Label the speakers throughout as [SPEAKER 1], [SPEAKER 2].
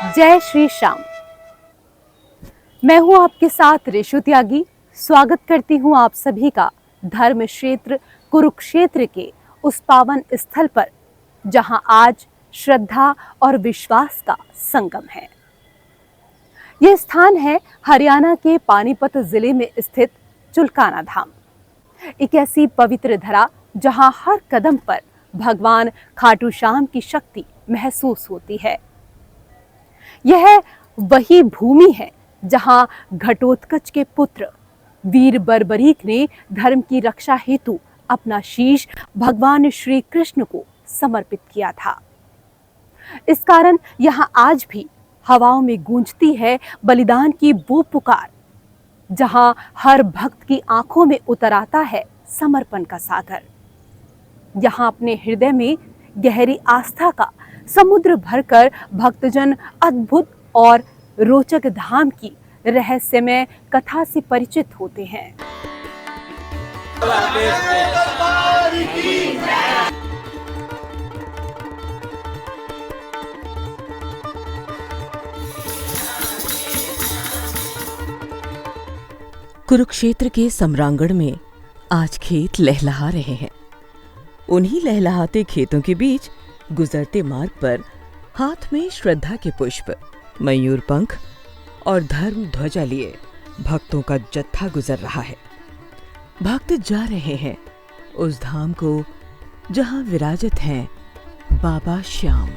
[SPEAKER 1] जय श्री श्याम। मैं हूं आपके साथ रेशु त्यागी। स्वागत करती हूं आप सभी का धर्म क्षेत्र कुरुक्षेत्र के उस पावन स्थल पर जहां आज श्रद्धा और विश्वास का संगम है। यह स्थान है हरियाणा के पानीपत जिले में स्थित चुलकाना धाम। एक ऐसी पवित्र धरा जहां हर कदम पर भगवान खाटू श्याम की शक्ति महसूस होती है। यह वही भूमि है जहां घटोत्कच के पुत्र वीर बर्बरीक ने धर्म की रक्षा हेतु अपना शीश भगवान श्री कृष्ण को समर्पित किया था। इस कारण यहां आज भी हवाओं में गूंजती है बलिदान की वो पुकार, जहां हर भक्त की आंखों में उतर आता है समर्पण का सागर। यहां अपने हृदय में गहरी आस्था का समुद्र भरकर भक्तजन अद्भुत और रोचक धाम की रहस्यमय कथा से परिचित होते हैं।
[SPEAKER 2] कुरुक्षेत्र के सम्रांगण में आज खेत लहलहा रहे हैं। उन्हीं लहलहाते खेतों के बीच गुजरते मार्ग पर हाथ में श्रद्धा के पुष्प, मयूर पंख और धर्म ध्वजा लिए भक्तों का जत्था गुजर रहा है। भक्त जा रहे हैं उस धाम को जहां विराजित हैं बाबा श्याम।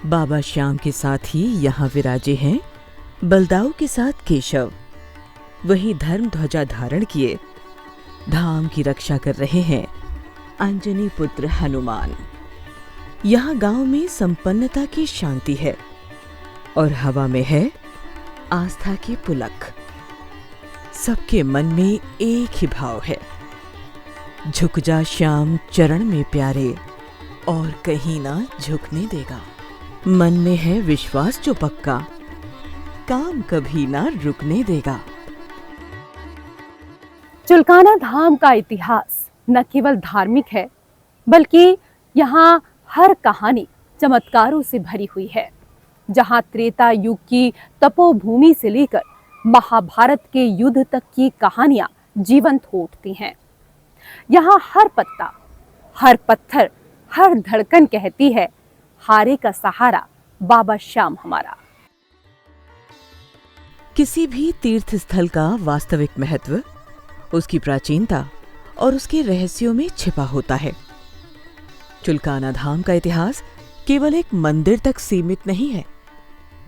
[SPEAKER 2] बाबा श्याम के साथ ही यहां विराजे हैं बलदाऊ के साथ केशव। वहीं धर्म ध्वजा धारण किए धाम की रक्षा कर रहे हैं अंजनी पुत्र हनुमान। यहाँ गांव में संपन्नता की शांति है और हवा में है आस्था की पुलक। सबके मन में एक ही भाव है, झुक जा श्याम चरण में प्यारे, और कहीं ना झुकने देगा। मन में है विश्वास जो पक्का, काम कभी ना रुकने देगा।
[SPEAKER 1] चुलकाना धाम का इतिहास न केवल धार्मिक है, बल्कि यहाँ हर कहानी चमत्कारों से भरी हुई है। जहाँ त्रेता युग की तपोभूमि से लेकर महाभारत के युद्ध तक की कहानियां जीवंत हो उठती हैं। यहाँ हर पत्ता, हर पत्थर, हर धड़कन कहती है, हारे का सहारा बाबा श्याम हमारा।
[SPEAKER 2] किसी भी तीर्थ स्थल का वास्तविक महत्व उसकी प्राचीनता और उसके रहस्यों में छिपा होता है। चुलकाना धाम का इतिहास केवल एक मंदिर तक सीमित नहीं है,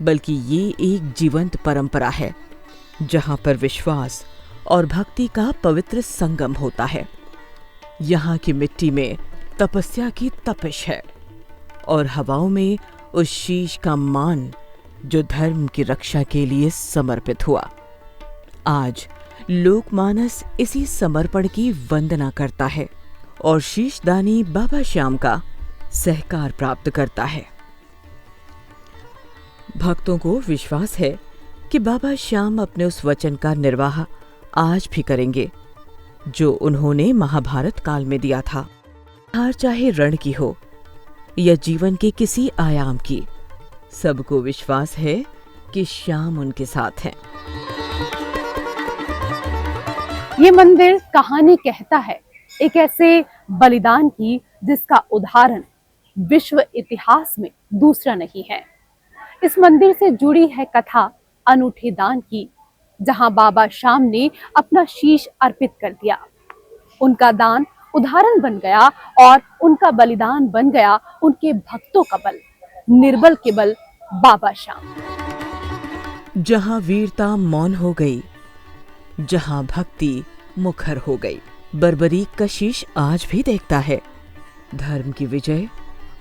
[SPEAKER 2] बल्कि ये एक जीवंत परंपरा है जहां पर विश्वास और भक्ति का पवित्र संगम होता है। यहाँ की मिट्टी में तपस्या की तपिश है और हवाओं में उस शीश का मान जो धर्म की रक्षा के लिए समर्पित हुआ। आज लोकमानस इसी समर्पण की वंदना करता है और शीशदानी बाबा श्याम का सहकार प्राप्त करता है। भक्तों को विश्वास है कि बाबा श्याम अपने उस वचन का निर्वाह आज भी करेंगे जो उन्होंने महाभारत काल में दिया था। हार चाहे रण की हो या जीवन के किसी आयाम की, सबको विश्वास है कि श्याम उनके साथ हैं।
[SPEAKER 1] ये मंदिर कहानी कहता है एक ऐसे बलिदान की जिसका उदाहरण विश्व इतिहास में दूसरा नहीं है। इस मंदिर से जुड़ी है कथा अनूठे दान की, जहां बाबा श्याम ने अपना शीश अर्पित कर दिया। उनका दान उदाहरण बन गया और उनका बलिदान बन गया उनके भक्तों का बल, निर्बल के बल बाबा श्याम।
[SPEAKER 2] जहां वीरता मौन हो गई, जहां भक्ति मुखर हो गई, बर्बरीक का शीश आज भी देखता है धर्म की विजय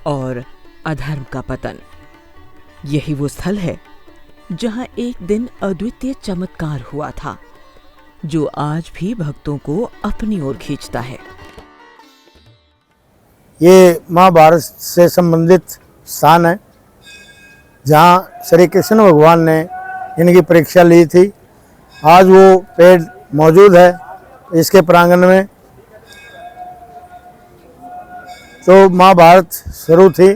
[SPEAKER 2] और अधर्म का पतन। यही वो स्थल है जहां एक दिन अद्वितीय चमत्कार हुआ था, जो आज भी भक्तों को अपनी ओर खींचता है।
[SPEAKER 3] ये महाभारत से संबंधित स्थान है जहां श्री कृष्ण भगवान ने इनकी परीक्षा ली थी। आज वो पेड़ मौजूद है इसके प्रांगण में। तो महाभारत शुरू थी,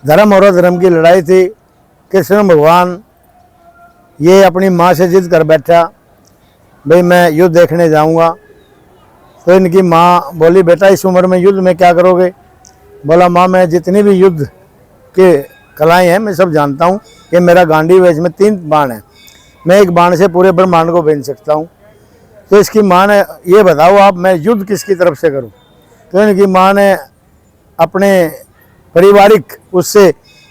[SPEAKER 3] धर्म और अधर्म की लड़ाई थी। कृष्ण भगवान ये अपनी माँ से जिद कर बैठा, भाई मैं युद्ध देखने जाऊंगा। तो इनकी माँ बोली, बेटा इस उम्र में युद्ध में क्या करोगे? बोला, माँ मैं जितनी भी युद्ध के कलाएं हैं मैं सब जानता हूँ। ये मेरा गांडीव है, इसमें 3 बाण हैं, मैं एक बाण से पूरे ब्रह्मांड को भेज सकता हूँ। तो इसकी माँ ने, ये बताओ आप मैं युद्ध किसकी तरफ से करूँ? तो इनकी माँ ने अपने पारिवारिक उससे,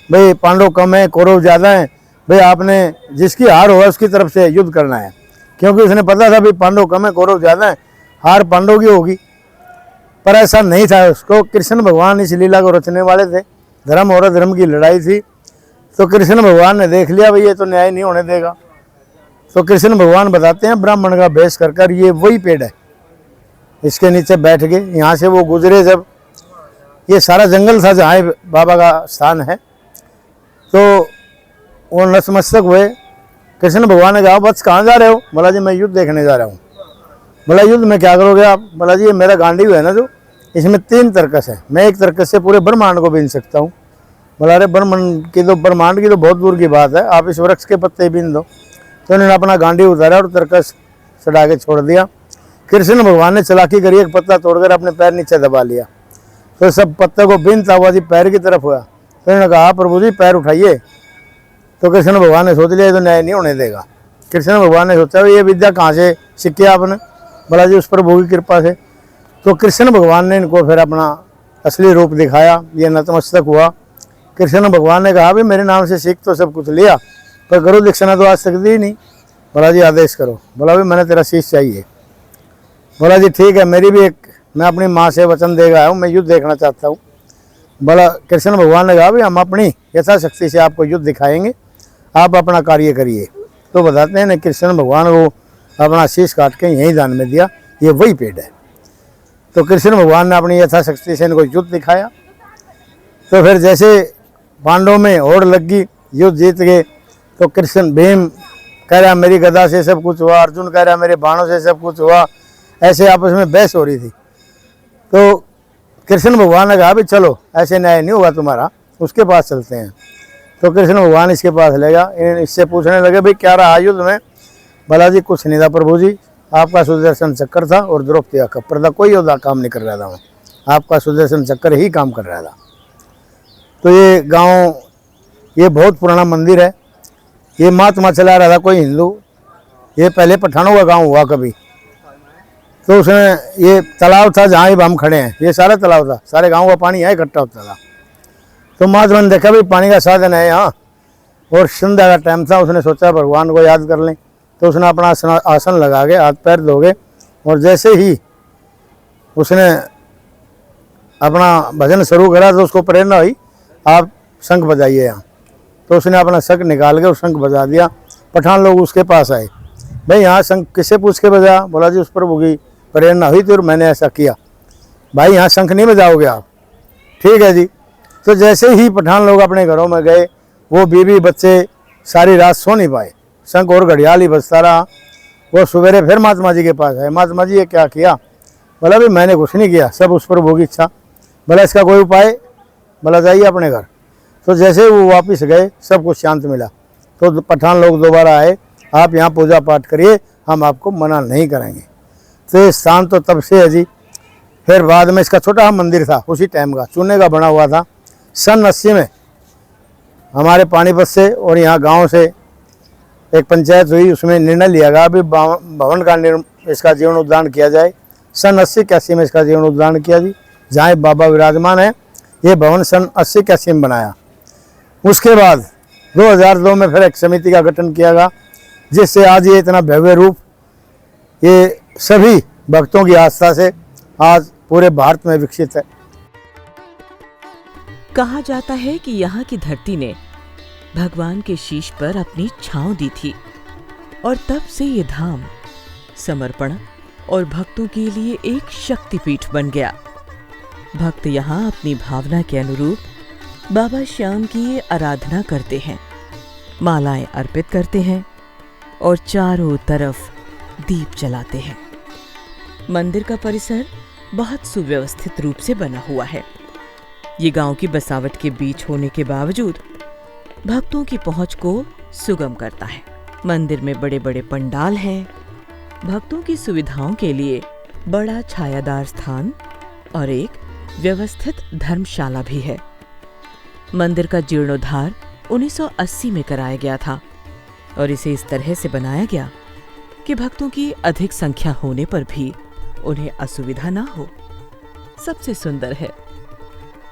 [SPEAKER 3] भाई पांडव कम है कौरव ज़्यादा है, भाई आपने जिसकी हार होगा उसकी तरफ से युद्ध करना है। क्योंकि उसने पता था भाई पांडव कम है कौरव ज़्यादा है, हार पांडव की होगी। पर ऐसा नहीं था। उसको कृष्ण भगवान इस लीला को रचने वाले थे। धर्म और अधर्म की लड़ाई थी। तो कृष्ण भगवान ने देख लिया भाई ये तो न्याय नहीं होने देगा। तो कृष्ण भगवान बताते हैं, ब्राह्मण का भेष कर कर ये वही पेड़ है, इसके नीचे बैठ गए। यहाँ से वो गुजरे जब, ये सारा जंगल था जहाँ बाबा का स्थान है। तो वो नतमस्तक हुए। कृष्ण भगवान ने कहा, बस कहाँ जा रहे हो? बोला, जी मैं युद्ध देखने जा रहा हूँ। बोला, युद्ध में क्या करोगे आप? बोला, जी ये मेरा गांडीव है ना जो, इसमें 3 तरकस है, मैं एक तरकस से पूरे ब्रह्मांड को बीन सकता हूँ। बोला, अरे ब्रह्मांड की तो बहुत दूर की बात है, आप इस वृक्ष के पत्ते बीन दो। तो उन्होंने अपना गांडीव उतारा और तरकस चढ़ा के छोड़ दिया। कृष्ण भगवान ने चालाकी करी, एक पत्ता तोड़कर अपने पैर नीचे दबा लिया। तो सब पत्ते को बीनता हुआ जी पैर की तरफ हुआ। तो उन्होंने कहा, प्रभु जी पैर उठाइए। तो कृष्ण भगवान ने सोच लिया ये तो न्याय नहीं होने देगा। कृष्ण भगवान ने सोचा ये विद्या कहाँ से सीखी आपने? बोला, जी उस प्रभु की कृपा से। तो कृष्ण भगवान ने इनको फिर अपना असली रूप दिखाया, ये नतमस्तक हुआ। कृष्ण भगवान ने कहा, भाई मेरे नाम से सीख तो सब कुछ लिया, पर गुरु दीक्षिणा तो आज तक दी नहीं। बोला, जी आदेश करो। बोला, भाई मैंने तेरा शीश चाहिए। बोला, जी ठीक है, मेरी भी मैं अपनी माँ से वचन दे गया हूँ, मैं युद्ध देखना चाहता हूँ। बोला, कृष्ण भगवान ने कहा, भाई हम अपनी यथाशक्ति से आपको युद्ध दिखाएंगे, आप अपना कार्य करिए। तो बताते हैं ना, कृष्ण भगवान को अपना शीश काट के यहीं दान में दिया, ये वही पेड़ है। तो कृष्ण भगवान ने अपनी यथाशक्ति से इनको युद्ध दिखाया। तो फिर जैसे पांडवों में होड़ लग गई, युद्ध जीत गए। तो कृष्ण भीम कह रहा मेरी गदा से सब कुछ हुआ, अर्जुन कह रहा मेरे बाणों से सब कुछ हुआ, ऐसे आपस में बहस हो रही थी। तो कृष्ण भगवान ने कहा, भाई चलो ऐसे न्याय नहीं होगा तुम्हारा, उसके पास चलते हैं। तो कृष्ण भगवान इसके पास ले गया। इससे पूछने लगे, भाई क्या रहा युद्ध में? बोला, जी कुछ नहीं था प्रभु जी, आपका सुदर्शन चक्कर था और द्रौपदी का कपड़ा था, कोई योद्धा काम नहीं कर रहा था, आपका सुदर्शन चक्कर ही काम कर रहा था। तो ये गांव, ये बहुत पुराना मंदिर है, ये महात्मा चला रहा था कोई हिंदू, ये पहले पठानों का गांव हुआ कभी। तो उसने, ये तालाब था जहाँ हम खड़े हैं, ये सारा तालाब था, सारे गांव का पानी यहाँ इकट्ठा होता था। तो महात्मा ने देखा भाई पानी का साधन है यहाँ, और संध्या का टाइम था, उसने सोचा भगवान को याद कर लें। तो उसने अपना आसन लगा के हाथ पैर धोगे, और जैसे ही उसने अपना भजन शुरू करा तो उसको प्रेरणा हुई, आप शंख बजाइए यहाँ। तो उसने अपना शंख निकाल के शंख बजा दिया। पठान लोग उसके पास आए, भाई यहाँ शंख किससे पूछ के बजा? बोला, जी उस प्रभु की प्रेरणा हुई थी और मैंने ऐसा किया। भाई यहाँ शंख नहीं बजाओगे आप? ठीक है जी। तो जैसे ही पठान लोग अपने घरों में गए, वो बीवी बच्चे सारी रात सो नहीं पाए, शंख और घड़ियाल ही बजता रहा। वो सवेरे फिर महात्मा जी के पास आए, महात्मा जी ये क्या किया? बोला, भाई मैंने कुछ नहीं किया, सब उस प्रभु की इच्छा। बोला, इसका कोई उपाय? बोला, जाइए अपने घर। तो जैसे वो वापस गए, सब कुछ शांत मिला। तो पठान लोग दोबारा आए, आप यहाँ पूजा पाठ करिए, हम आपको मना नहीं करेंगे। तो ये स्थान तो तब से है जी। फिर बाद में इसका छोटा मंदिर था, उसी टाइम का चूने का बना हुआ था। सन 80 में हमारे पानीपत से और यहाँ गांव से एक पंचायत हुई, उसमें निर्णय लिया गया अभी भवन का इसका जीर्णोद्धार किया जाए। सन 80-81 में इसका जीर्णोद्धार किया जी। जहाँ बाबा विराजमान है, ये भवन सन 80-81 में बनाया। उसके बाद 2002 में फिर एक समिति का गठन किया गया, जिससे आज ये इतना भव्य रूप, ये सभी भक्तों की आस्था से आज पूरे भारत में विकसित है।
[SPEAKER 2] कहा जाता है कि यहाँ की धरती ने भगवान के शीश पर अपनी छांव दी थी, और तब से ये धाम समर्पण और भक्तों के लिए एक शक्तिपीठ बन गया। भक्त यहाँ अपनी भावना के अनुरूप बाबा श्याम की ये आराधना करते हैं, मालाएं अर्पित करते हैं और चारों तरफ दीप जलाते हैं। मंदिर का परिसर बहुत सुव्यवस्थित रूप से बना हुआ है। ये गांव की बसावट के बीच होने के बावजूद भक्तों की पहुंच को सुगम करता है। मंदिर में बड़े बड़े पंडाल हैं, भक्तों की सुविधाओं के लिए बड़ा छायादार स्थान और एक व्यवस्थित धर्मशाला भी है। मंदिर का जीर्णोद्धार 1980 में कराया गया था और इसे इस तरह से बनाया गया कि भक्तों की अधिक संख्या होने पर भी उन्हें असुविधा ना हो। सबसे सुंदर है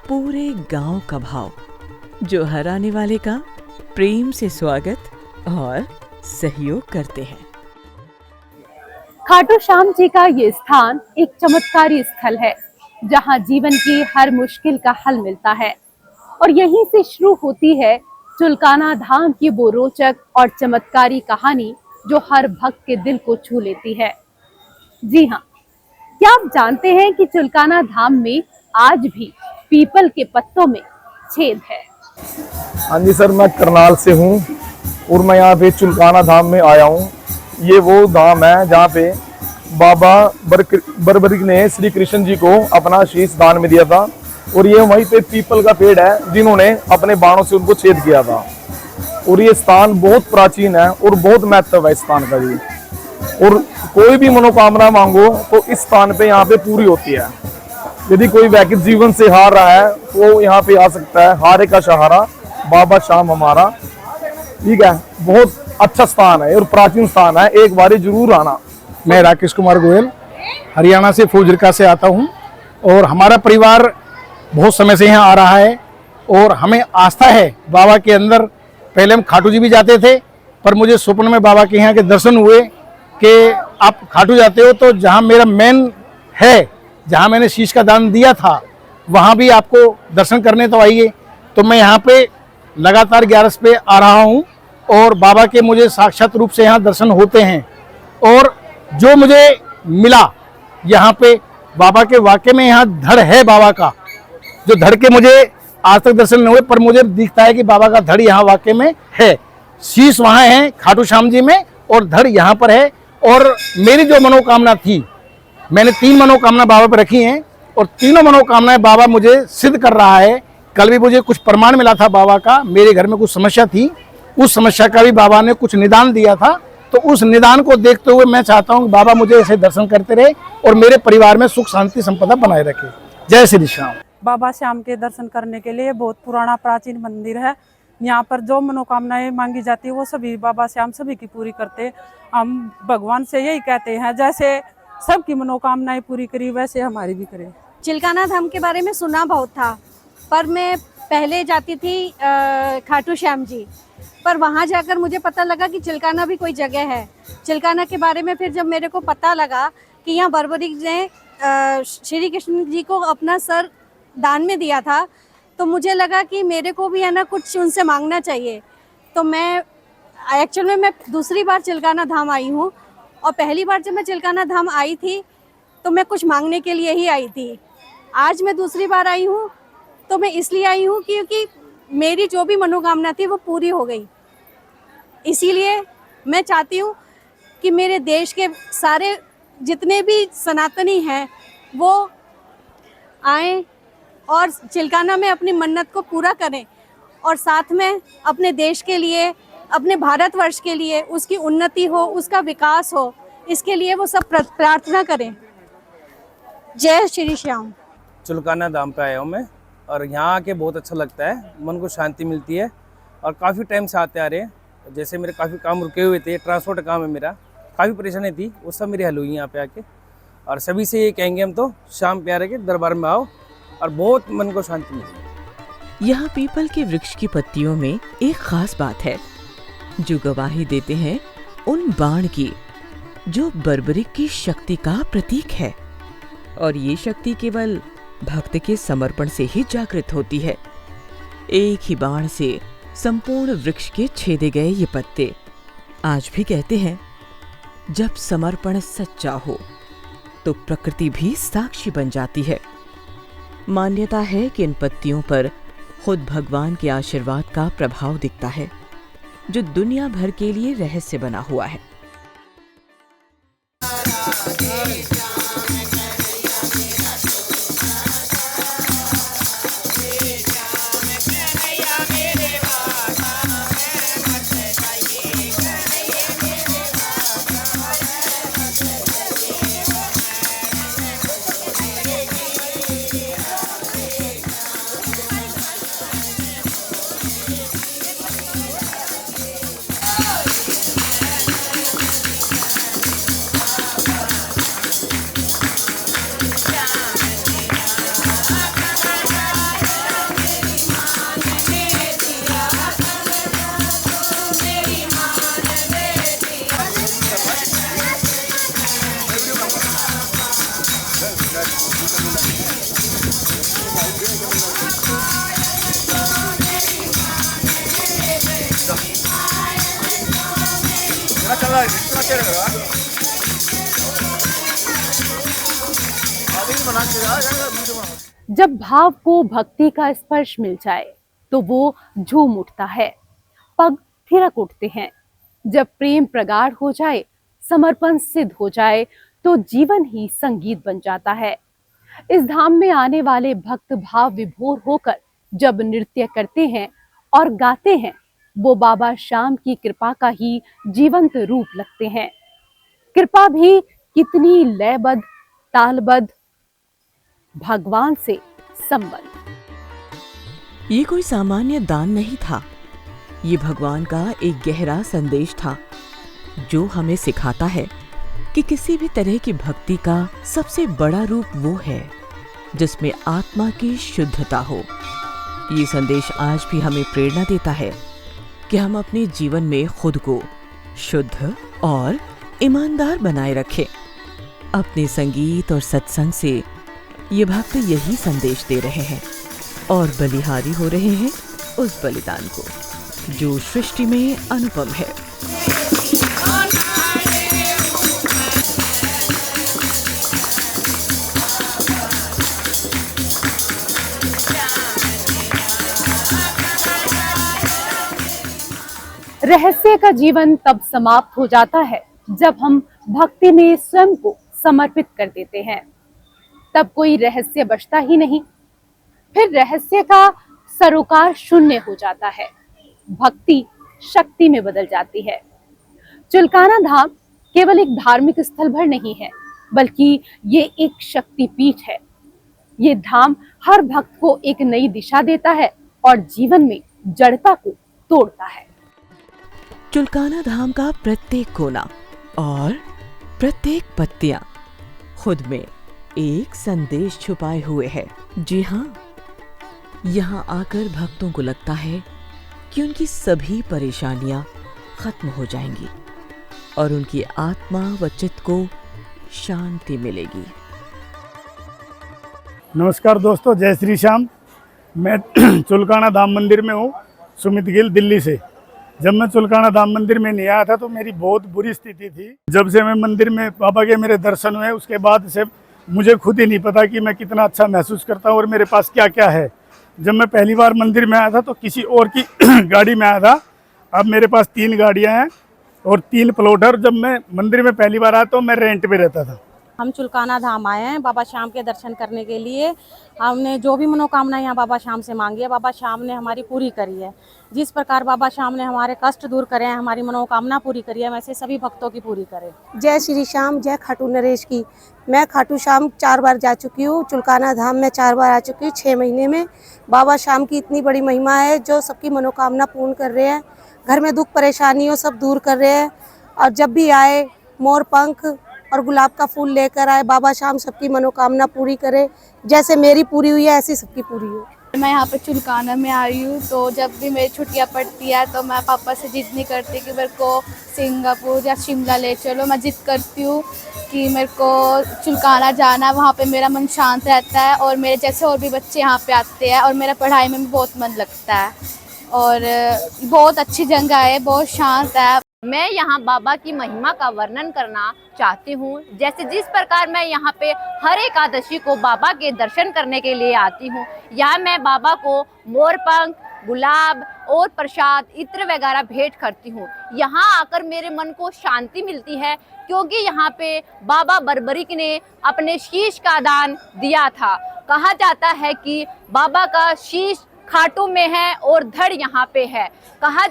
[SPEAKER 2] पूरे गांव का भाव, जो हर आने वाले का प्रेम से स्वागत और सहयोग करते हैं।
[SPEAKER 1] खाटू श्याम जी का ये स्थान एक चमत्कारी स्थल है, जहां जीवन की हर मुश्किल का हल मिलता है और यहीं से शुरू होती है चुलकाना धाम की वो रोचक और चमत्कारी कहानी जो हर भक्त के दिल को छू लेती है। जी हाँ, क्या आप जानते हैं कि चुलकाना धाम में आज भी पीपल के पत्तों में छेद है?
[SPEAKER 4] हाँ जी सर, मैं करनाल से हूँ और मैं यहाँ पे चुलकाना धाम में आया हूँ। ये वो धाम है जहाँ पे बाबा बर्बरिक ने श्री कृष्ण जी को अपना शीश दान में दिया था और ये वहीं पे पीपल का पेड़ है जिन्होंने अपने बाणों से उनको छेद किया था। और ये स्थान बहुत प्राचीन है और बहुत महत्व है इस स्थान का जी। और कोई भी मनोकामना मांगो तो इस स्थान पे यहाँ पे पूरी होती है। यदि कोई व्यक्ति जीवन से हार रहा है तो वो यहाँ पे आ सकता है। हारे का सहारा बाबा श्याम हमारा, ठीक है। बहुत अच्छा स्थान है और प्राचीन स्थान है, एक बार जरूर आना।
[SPEAKER 5] मैं राकेश कुमार गोयल हरियाणा से फुजिरका से आता हूं और हमारा परिवार बहुत समय से यहाँ आ रहा है और हमें आस्था है बाबा के अंदर। पहले हम खाटू जी भी जाते थे, पर मुझे स्वप्न में बाबा के यहाँ के दर्शन हुए कि आप खाटू जाते हो तो जहाँ मेरा मेन है, जहाँ मैंने शीश का दान दिया था, वहाँ भी आपको दर्शन करने तो आइए। तो मैं यहाँ पे लगातार 11 पे आ रहा हूँ और बाबा के मुझे साक्षात रूप से यहाँ दर्शन होते हैं। और जो मुझे मिला यहाँ पे बाबा के, वाकई में यहाँ धड़ है बाबा का, जो धड़ के मुझे आज तक दर्शन नहीं हुए, पर मुझे दिखता है कि बाबा का धड़ यहाँ वाकई में है। शीश वहाँ है खाटू श्याम जी में और धड़ यहाँ पर है। और मेरी जो मनोकामना थी, मैंने 3 मनोकामना बाबा पर रखी हैं और तीनों मनोकामनाएं बाबा मुझे सिद्ध कर रहा है। कल भी मुझे कुछ प्रमाण मिला था बाबा का, मेरे घर में कुछ समस्या थी, उस समस्या का भी बाबा ने कुछ निदान दिया था। तो उस निदान को देखते हुए मैं चाहता हूँ कि बाबा मुझे ऐसे दर्शन करते रहे और मेरे परिवार में सुख शांति संपदा बनाए रखे। जय श्री श्याम।
[SPEAKER 6] बाबा श्याम के दर्शन करने के लिए बहुत पुराना प्राचीन मंदिर है। यहाँ पर जो मनोकामनाएं मांगी जाती है वो सभी बाबा श्याम सभी की पूरी करते। हम भगवान से यही कहते हैं, जैसे सबकी मनोकामनाएं पूरी करी वैसे हमारी भी करे।
[SPEAKER 7] चिलकाना धाम के बारे में सुना बहुत था, पर मैं पहले जाती थी खाटू श्याम जी, पर वहाँ जाकर मुझे पता लगा कि चिलकाना भी कोई जगह है। चिलकाना के बारे में फिर जब मेरे को पता लगा कि यहाँ बर्बरिक ने श्री कृष्ण जी को अपना सर दान में दिया था, तो मुझे लगा कि मेरे को भी है ना कुछ उनसे मांगना चाहिए। तो मैं एक्चुअल में मैं दूसरी बार चिलकाना धाम आई हूँ और पहली बार जब मैं चिलकाना धाम आई थी तो मैं कुछ मांगने के लिए ही आई थी। आज मैं दूसरी बार आई हूँ तो मैं इसलिए आई हूँ क्योंकि मेरी जो भी मनोकामना थी वो पूरी हो गई। इसीलिए मैं चाहती हूँ कि मेरे देश के सारे जितने भी सनातनी हैं वो आएं और चिलकाना में अपनी मन्नत को पूरा करें और साथ में अपने देश के लिए, अपने भारतवर्ष के लिए उसकी उन्नति हो, उसका विकास हो, इसके लिए वो सब प्रार्थना करें। जय श्री श्याम।
[SPEAKER 8] चुलकाना धाम पे आया हूँ मैं और यहाँ आके बहुत अच्छा लगता है, मन को शांति मिलती है और काफ़ी टाइम से आते आ रहे हैं। जैसे मेरे काफ़ी काम रुके हुए थे, ट्रांसपोर्ट काम है मेरा, काफ़ी परेशानी थी, वो सब मेरी हल हुई यहाँ पे आके। और सभी से ये कहेंगे हम तो शाम प्यारे के दरबार में आओ और बहुत मन को शांति मिलती है।
[SPEAKER 2] यहाँ पीपल के वृक्ष की पत्तियों में एक खास बात है जो गवाही देते हैं उन बाण की जो बर्बरिक की शक्ति का प्रतीक है। और ये शक्ति केवल भक्त के समर्पण से ही जागृत होती है। एक ही बाण से संपूर्ण वृक्ष के छेदे गए ये पत्ते आज भी कहते हैं, जब समर्पण सच्चा हो तो प्रकृति भी साक्षी बन जाती है। मान्यता है कि इन पत्तियों पर खुद भगवान के आशीर्वाद का प्रभाव दिखता है, जो दुनिया भर के लिए रहस्य बना हुआ है।
[SPEAKER 1] जब भाव को भक्ति का स्पर्श मिल जाए तो वो झूम उठता है, पग थिरक उठते हैं। जब प्रेम प्रगाढ़ हो जाए, समर्पण सिद्ध हो जाए तो जीवन ही संगीत बन जाता है। इस धाम में आने वाले भक्त भाव विभोर होकर जब नृत्य करते हैं और गाते हैं, वो बाबा श्याम की कृपा का ही जीवंत रूप लगते हैं। कृपा भी कितनी लयबद्ध, तालबद्ध, भगवान से संबंध।
[SPEAKER 2] ये कोई सामान्य दान नहीं था, ये भगवान का एक गहरा संदेश था जो हमें सिखाता है कि किसी भी तरह की भक्ति का सबसे बड़ा रूप वो है जिसमें आत्मा की शुद्धता हो। ये संदेश आज भी हमें प्रेरणा देता है कि हम अपने जीवन में खुद को शुद्ध और ईमानदार बनाए रखें। अपने संगीत और सत्संग से ये भक्त यही संदेश दे रहे हैं और बलिहारी हो रहे हैं उस बलिदान को जो सृष्टि में अनुपम है।
[SPEAKER 1] रहस्य का जीवन तब समाप्त हो जाता है जब हम भक्ति में स्वयं को समर्पित कर देते हैं। तब कोई रहस्य बचता ही नहीं, फिर रहस्य का सरोकार शून्य हो जाता है, भक्ति शक्ति में बदल जाती है। चुलकाना धाम केवल एक धार्मिक स्थल भर नहीं है, बल्कि ये एक शक्ति पीठ है। ये धाम हर भक्त को एक नई दिशा देता है और जीवन में जड़ता को तोड़ता है।
[SPEAKER 2] चुलकाना धाम का प्रत्येक कोना और प्रत्येक पत्तियां खुद में एक संदेश छुपाए हुए है। जी हाँ, यहाँ आकर भक्तों को लगता है कि उनकी सभी परेशानियां खत्म हो जाएंगी और उनकी आत्मा व चित्त को शांति मिलेगी।
[SPEAKER 5] नमस्कार दोस्तों, जय श्री श्याम। मैं चुलकाना धाम मंदिर में हूँ, सुमित गिल, दिल्ली से। जब मैं चुलकाना धाम मंदिर में नहीं आया था तो मेरी बहुत बुरी स्थिति थी। जब से मैं मंदिर में बाबा के मेरे दर्शन हुए, उसके बाद से मुझे खुद ही नहीं पता कि मैं कितना अच्छा महसूस करता हूँ और मेरे पास क्या क्या है। जब मैं पहली बार मंदिर में आया था तो किसी और की गाड़ी में आया था। अब मेरे पास 3 गाड़ियाँ हैं और 3 प्लॉटर। जब मैं मंदिर में पहली बार आया तो मैं रेंट पे रहता था।
[SPEAKER 9] हम चुलकाना धाम आए हैं बाबा श्याम के दर्शन करने के लिए। हमने जो भी मनोकामना यहाँ बाबा श्याम से मांगी है, बाबा श्याम ने हमारी पूरी करी है। जिस प्रकार बाबा श्याम ने हमारे कष्ट दूर करे हैं, हमारी मनोकामना पूरी करी है, वैसे सभी भक्तों की पूरी करे।
[SPEAKER 10] जय श्री श्याम, जय खाटू नरेश की। मैं खाटू श्याम 4 बार जा चुकी हूँ। चुलकाना धाम में 4 बार आ चुकी हूँ 6 महीने में। बाबा श्याम की इतनी बड़ी महिमा है जो सबकी मनोकामना पूर्ण कर रहे हैं, घर में दुख परेशानियों सब दूर कर रहे हैं। और जब भी आए मोर पंख और गुलाब का फूल लेकर आए, बाबा श्याम सबकी मनोकामना पूरी करे। जैसे मेरी पूरी हुई है ऐसी सबकी पूरी हो।
[SPEAKER 11] मैं यहाँ पे चुलकाना में आई हूँ, तो जब भी मेरी छुट्टियाँ पड़ती है तो मैं पापा से जिद नहीं करती कि मेरे को सिंगापुर या शिमला ले चलो। मैं जिद करती हूँ कि मेरे को चुलकाना जाना है, वहाँ पे मेरा मन शांत रहता है और मेरे जैसे और भी बच्चे यहाँ पे आते हैं और मेरा पढ़ाई में भी बहुत मन लगता है और बहुत अच्छी जगह है, बहुत शांत है।
[SPEAKER 12] मैं यहाँ बाबा की महिमा का वर्णन करना चाहती हूँ। जैसे जिस प्रकार मैं यहाँ पे हर एकादशी को बाबा के दर्शन करने के लिए आती हूँ, यहाँ मैं बाबा को मोरपंख, गुलाब और प्रसाद, इत्र वगैरह भेंट करती हूँ। यहाँ आकर मेरे मन को शांति मिलती है क्योंकि यहाँ पे बाबा बर्बरिक ने अपने शीश का दान दिया था। कहा जाता है कि बाबा का शीश खाटू में है और धड़ यहाँ पे है। कहा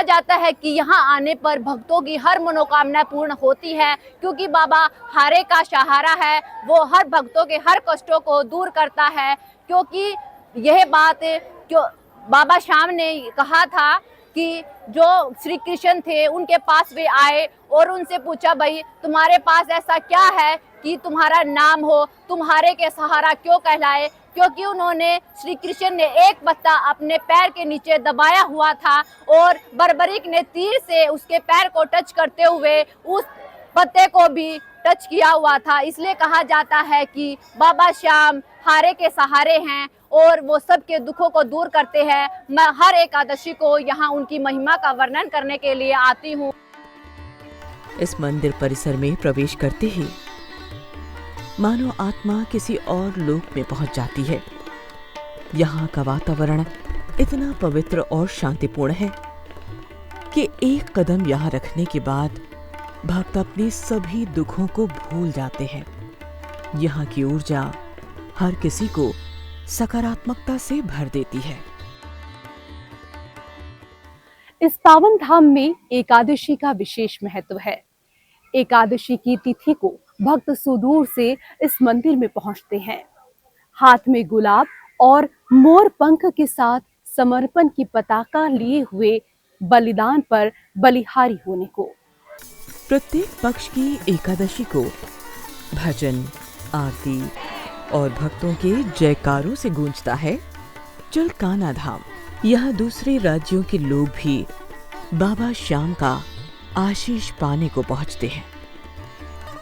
[SPEAKER 12] जाता है कि यहाँ आने पर भक्तों की हर मनोकामना पूर्ण होती है क्योंकि बाबा हारे का सहारा है। वो हर भक्तों के हर कष्टों को दूर करता है क्योंकि यह बात जो बाबा श्याम ने कहा था कि जो श्री कृष्ण थे उनके पास वे आए और उनसे पूछा, भाई तुम्हारे पास ऐसा क्या है कि तुम्हारा नाम हो, तुम्हारे के सहारा क्यों कहलाए? क्योंकि उन्होंने श्री कृष्ण ने एक पत्ता अपने पैर के नीचे दबाया हुआ था और बर्बरिक ने तीर से उसके पैर को टच करते हुए उस पत्ते को भी टच किया हुआ था। इसलिए कहा जाता है कि बाबा श्याम हारे के सहारे हैं और वो सबके दुखों को दूर करते हैं। मैं हर एकादशी को यहाँ उनकी महिमा का वर्णन करने के लिए आती हूँ।
[SPEAKER 2] इस मंदिर परिसर में प्रवेश करते ही मानो आत्मा किसी और लोक में पहुंच जाती है। यहाँ का वातावरण इतना पवित्र और शांतिपूर्ण है कि एक कदम यहाँ रखने के बाद भक्त अपने सभी दुखों को भूल जाते हैं। यहाँ की ऊर्जा हर किसी को सकारात्मकता से भर देती है।
[SPEAKER 1] इस पावन धाम में एकादशी का विशेष महत्व है। एकादशी की तिथि को भक्त सुदूर से इस मंदिर में पहुंचते हैं, हाथ में गुलाब और मोर पंख के साथ समर्पण की पताका लिए हुए बलिदान पर बलिहारी होने को।
[SPEAKER 2] प्रत्येक पक्ष की एकादशी को भजन, आरती और भक्तों के जयकारों से गूंजता है चुलकाना धाम। यहाँ दूसरे राज्यों के लोग भी बाबा श्याम का आशीष पाने को पहुँचते हैं।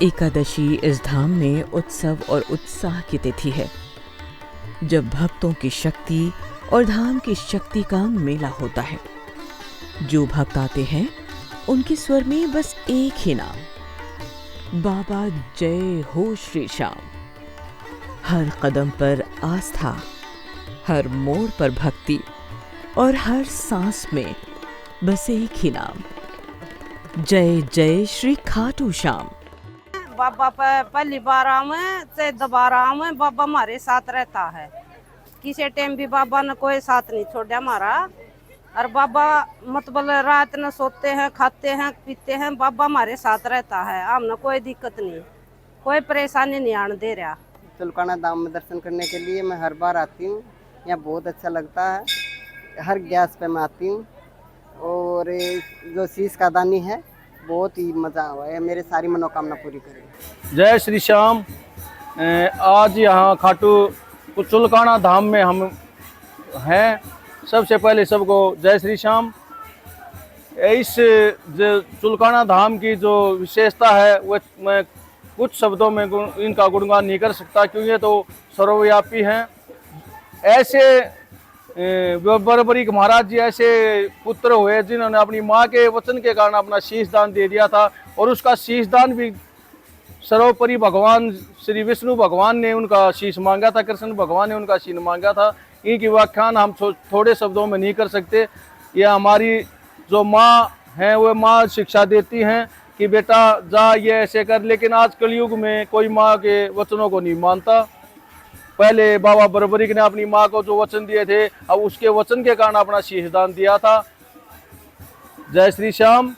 [SPEAKER 2] एकादशी इस धाम में उत्सव और उत्साह की तिथि है, जब भक्तों की शक्ति और धाम की शक्ति का मेला होता है। जो भक्त आते हैं उनके स्वर में बस एक ही नाम, बाबा जय हो श्री श्याम। हर कदम पर आस्था, हर मोड़ पर भक्ति और हर सांस में बस एक ही नाम, जय जय श्री खाटू श्याम।
[SPEAKER 10] बाबा पहली बार आवे से दोबारा आवे, बाबा हमारे साथ रहता है। किसी टाइम भी बाबा ने कोई साथ नहीं छोड़ा हमारा। और बाबा मतलब रात न सोते हैं, खाते हैं, पीते हैं, बाबा हमारे साथ रहता है। हमने कोई दिक्कत नहीं, कोई परेशानी नहीं आने दे रहा।
[SPEAKER 13] चुलकाना धाम में दर्शन करने के लिए मैं हर बार आती हूँ। यहाँ बहुत अच्छा लगता है। हर गैस पे मैं आती हूँ और जो शीश का दानी है बहुत ही मज़ा हुआ है। मेरे सारी मनोकामना पूरी करें।
[SPEAKER 4] जय श्री श्याम। आज यहाँ खाटू चुलकाना धाम में हम हैं। सबसे पहले सबको जय श्री श्याम। इस चुलकाना धाम की जो विशेषता है वह मैं कुछ शब्दों में इनका गुणगान नहीं कर सकता, क्योंकि ये तो सर्वव्यापी हैं। ऐसे बरबरीक महाराज जी ऐसे पुत्र हुए जिन्होंने अपनी माँ के वचन के कारण अपना शीश दान दे दिया था, और उसका शीश दान भी सर्वोपरि भगवान श्री विष्णु भगवान ने उनका शीश मांगा था, कृष्ण भगवान ने उनका शीश मांगा था। इनकी व्याख्यान हम थोड़े शब्दों में नहीं कर सकते। यह हमारी जो माँ हैं वह माँ शिक्षा देती हैं कि बेटा जा ये ऐसे कर, लेकिन आज कलयुग में कोई माँ के वचनों को नहीं मानता। पहले बाबा बरबरीक ने अपनी माँ को जो वचन दिए थे, अब उसके वचन के कारण अपना शीश दान दिया था। जय श्री श्याम,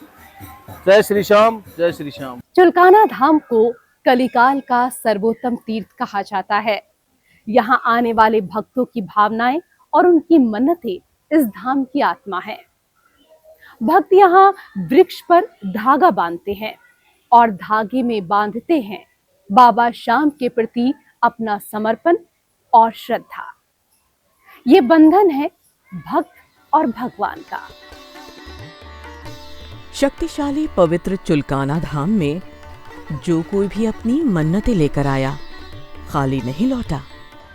[SPEAKER 4] जय श्री श्याम, जय श्री श्याम।
[SPEAKER 1] चुलकाना धाम को कलिकाल का सर्वोत्तम तीर्थ कहा जाता है। यहाँ आने वाले भक्तों की भावनाएं और उनकी मन्नतें इस धाम की आत्मा है। भक्त यहाँ वृक्ष पर धागा बांधते हैं और धागे में बांधते हैं बाबा श्याम के प्रति अपना समर्पण और श्रद्धा। ये बंधन है भक्त और भगवान का।
[SPEAKER 2] शक्तिशाली पवित्र चुलकाना धाम में जो कोई भी अपनी मन्नतें लेकर आया, खाली नहीं लौटा।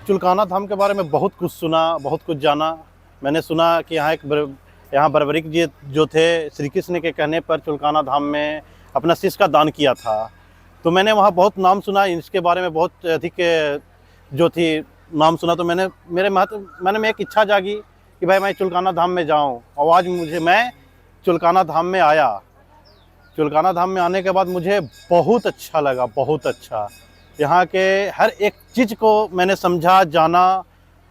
[SPEAKER 14] चुलकाना धाम के बारे में बहुत कुछ सुना, बहुत कुछ जाना। मैंने सुना कि यहाँ बरबरीक जी जो थे, श्री कृष्ण के कहने पर चुलकाना धाम में अपना शीश का दान किया था। तो मैंने वहाँ बहुत नाम सुना, इसके बारे में बहुत अधिक जो थी नाम सुना। तो मैंने एक इच्छा जागी कि भाई मैं चुलकाना धाम में जाऊँ, और आज मैं चुलकाना धाम में आया। चुलकाना धाम में आने के बाद मुझे बहुत अच्छा लगा, बहुत अच्छा। यहाँ के हर एक चीज़ को मैंने समझा, जाना,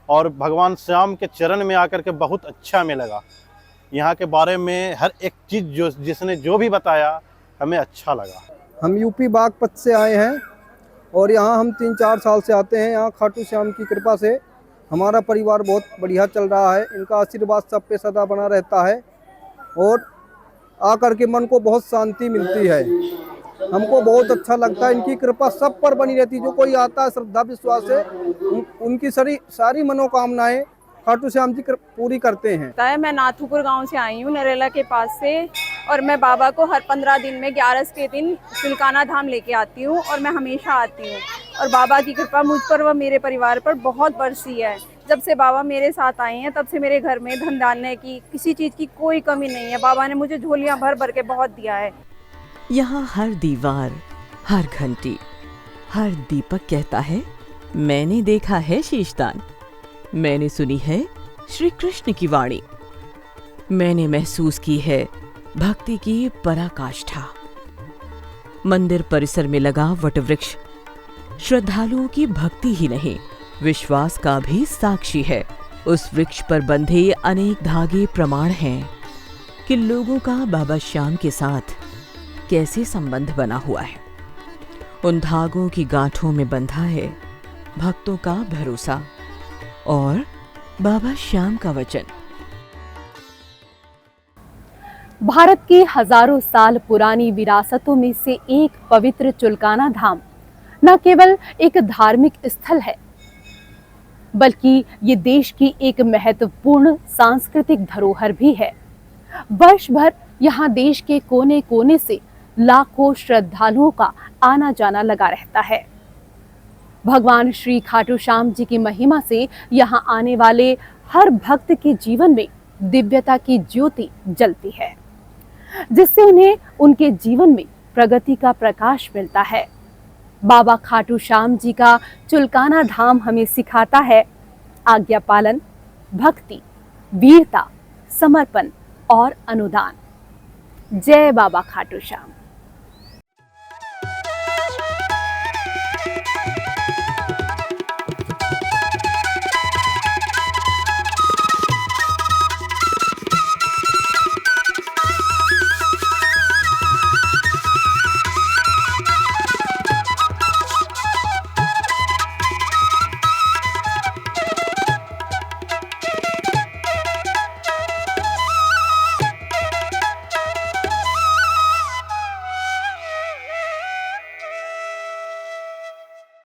[SPEAKER 14] और भगवान श्याम के चरण में आकर के बहुत अच्छा में लगा। यहाँ के बारे में हर एक चीज़ जिसने जो भी बताया हमें अच्छा लगा।
[SPEAKER 15] हम यूपी बागपत से आए हैं और यहाँ हम 3-4 साल से आते हैं। यहाँ खाटू श्याम की कृपा से हमारा परिवार बहुत बढ़िया चल रहा है। इनका आशीर्वाद सब पे सदा बना रहता है और आकर के मन को बहुत शांति मिलती है। हमको बहुत अच्छा लगता है। इनकी कृपा सब पर बनी रहती है। जो कोई आता है श्रद्धा विश्वास से उनकी सारी मनोकामनाएं खाटू श्याम जी पूरी करते हैं।
[SPEAKER 16] मैं नाथूपुर गांव से आई हूँ, नरेला के पास से। और मैं बाबा को हर 15 दिन में 11 के दिन चुलकाना धाम लेके आती हूँ और मैं हमेशा आती हूँ। और बाबा की कृपा मुझ पर व मेरे परिवार पर बहुत बरसी है। जब से बाबा मेरे साथ आए हैं तब से मेरे घर में धन धान्य की किसी चीज़ की कोई कमी नहीं है। बाबा ने मुझे झोलियाँ भर भर के बहुत दिया है।
[SPEAKER 2] यहाँ हर दीवार, हर घंटी, हर दीपक कहता है, मैंने देखा है शीशदान, मैंने सुनी है श्री कृष्ण की वाणी, मैंने महसूस की है भक्ति की पराकाष्ठा। मंदिर परिसर में लगा वटवृक्ष श्रद्धालुओं की भक्ति ही नहीं, विश्वास का भी साक्षी है। उस वृक्ष पर बंधे अनेक धागे प्रमाण हैं कि लोगों का बाबा श्याम के साथ कैसे संबंध बना हुआ है। उन धागों की गांठों में बंधा है भक्तों का भरोसा और बाबा श्याम का वचन।
[SPEAKER 1] भारत की हजारों साल पुरानी विरासतों में से एक पवित्र चुलकाना धाम न केवल एक धार्मिक स्थल है, बल्कि ये देश की एक महत्वपूर्ण सांस्कृतिक धरोहर भी है। वर्ष भर यहाँ देश के कोने कोने से लाखों श्रद्धालुओं का आना जाना लगा रहता है। भगवान श्री खाटू श्याम जी की महिमा से यहाँ आने वाले हर भक्त के जीवन में दिव्यता की ज्योति जलती है, जिससे उन्हें उनके जीवन में प्रगति का प्रकाश मिलता है। बाबा खाटू श्याम जी का चुलकाना धाम हमें सिखाता है आज्ञा पालन, भक्ति, वीरता, समर्पण और अनुदान। जय बाबा खाटू श्याम।